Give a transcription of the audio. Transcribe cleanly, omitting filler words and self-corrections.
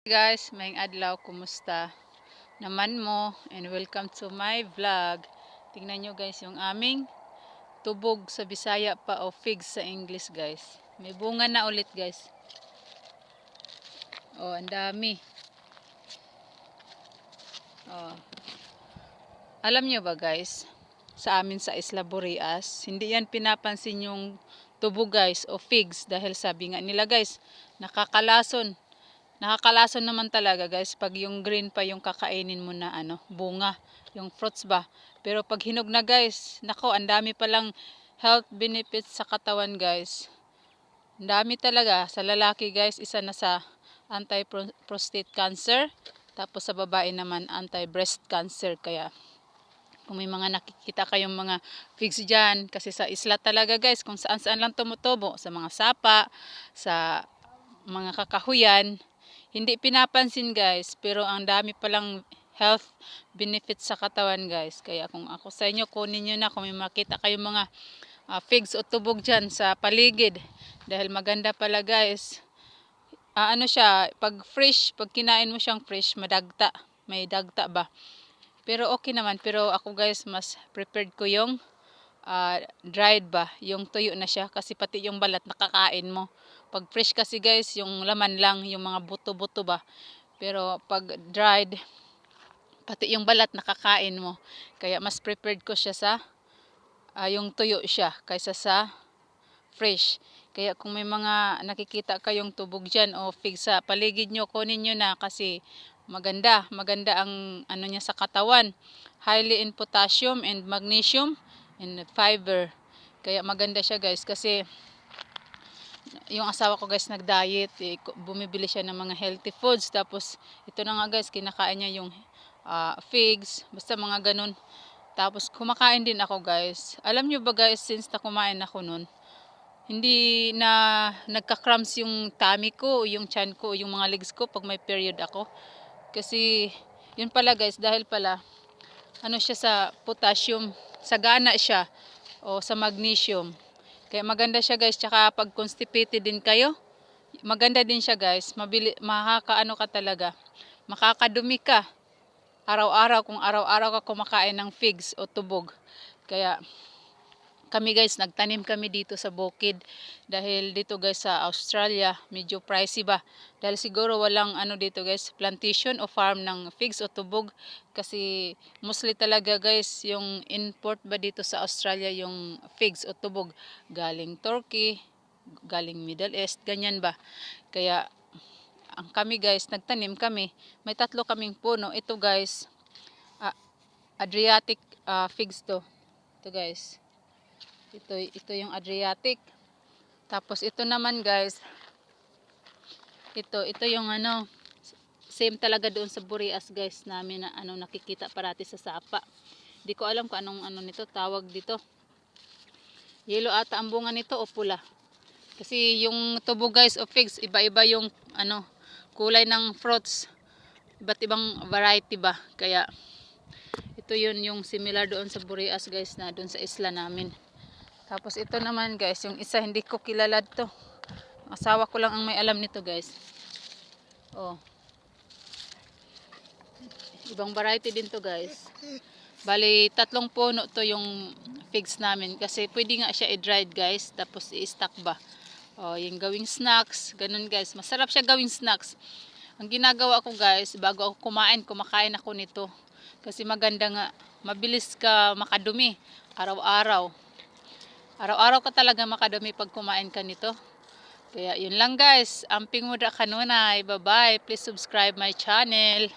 Guys, maayong adlaw, kumusta naman mo, and welcome to my vlog. Tingnan nyo guys yung aming tubog sa Bisaya pa o figs sa English guys. May bunga na ulit guys. Oh, ang dami. Oh. Alam nyo ba guys, sa amin sa Isla Burias, hindi yan pinapansin yung tubog guys o figs dahil sabi nga nila guys, nakakalason. Nakakalason naman talaga guys pag yung green pa yung kakainin mo na bunga, yung fruits ba. Pero pag hinog na guys, nako, ang dami palang health benefits sa katawan guys. Ang dami talaga. Sa lalaki guys, isa na sa anti-prostate cancer. Tapos sa babae naman anti-breast cancer. Kaya kung may mga nakikita kayong mga figs dyan, kasi sa isla talaga guys, kung saan saan lang tumutubo, sa mga sapa, sa mga kakahuyan, hindi pinapansin guys, pero ang dami palang health benefits sa katawan guys. Kaya kung ako sa inyo, kunin nyo na kung may makita kayong mga figs o tubog dyan sa paligid. Dahil maganda pala guys. Ano siya, pag fresh, pag kinain mo siyang fresh, madagta. May dagta ba? Pero okay naman. Pero ako guys, mas prepared ko yung dried ba, yung tuyo na siya, kasi pati yung balat nakakain mo. Pag fresh kasi guys, yung laman lang, yung mga buto-buto ba. Pero pag dried, pati yung balat nakakain mo. Kaya mas prepared ko siya sa yung tuyo siya kaysa sa fresh. Kaya kung may mga nakikita kayong tubog dyan o fig sa paligid nyo, kunin nyo na kasi maganda. Maganda ang niya sa katawan. Highly in potassium and magnesium and fiber. Kaya maganda siya guys kasi yung asawa ko guys nag-diet, bumibili siya ng mga healthy foods. Tapos ito na nga guys, kinakain niya yung figs, basta mga ganun. Tapos kumakain din ako guys. Alam nyo ba guys, since na kumain ako nun, hindi na nagka-cramps yung tummy ko, yung chan ko, yung mga legs ko pag may period ako. Kasi yun pala guys, dahil pala siya sa potassium, sagana siya o sa magnesium. Kaya maganda siya guys, tsaka pag constipated din kayo, maganda din siya guys. Makakaano ka talaga, makakadumi ka araw-araw kung araw-araw ka kumakain ng figs o tubog. Kaya kami guys, nagtanim kami dito sa bukid. Dahil dito guys sa Australia, medyo pricey ba. Dahil siguro walang dito guys, plantation o farm ng figs o tubog. Kasi mostly talaga guys, yung import ba dito sa Australia yung figs o tubog. Galing Turkey, galing Middle East, ganyan ba. Kaya ang kami guys, nagtanim kami. May 3 kaming puno. Ito guys, Adriatic figs to. Ito guys. Ito yung Adriatic. Tapos ito naman guys, ito yung same talaga doon sa Burias guys namin na nakikita parati sa sapa. Di ko alam kung anong nito tawag dito. Yellow ata ang bunga nito o pula. Kasi yung tubo guys o figs, iba-iba yung kulay ng fruits. Iba't ibang variety ba. Kaya ito yun yung similar doon sa Burias guys na doon sa isla namin. Tapos ito naman guys, yung isa hindi ko kilala to. Asawa ko lang ang may alam nito guys. Oh. Ibang variety din to guys. Bali 3 puno to yung figs namin kasi pwede nga siya i-dried guys, tapos i-stack ba. Oh, yung gawing snacks, ganun guys. Masarap siya gawing snacks. Ang ginagawa ko guys, bago ako kumakain ako nito. Kasi maganda nga, mabilis ka makadumi araw-araw. Araw-araw ka talaga makadumi pag kumain ka nito. Kaya yun lang guys. Amping mo da kanunay. Bye bye. Please subscribe my channel.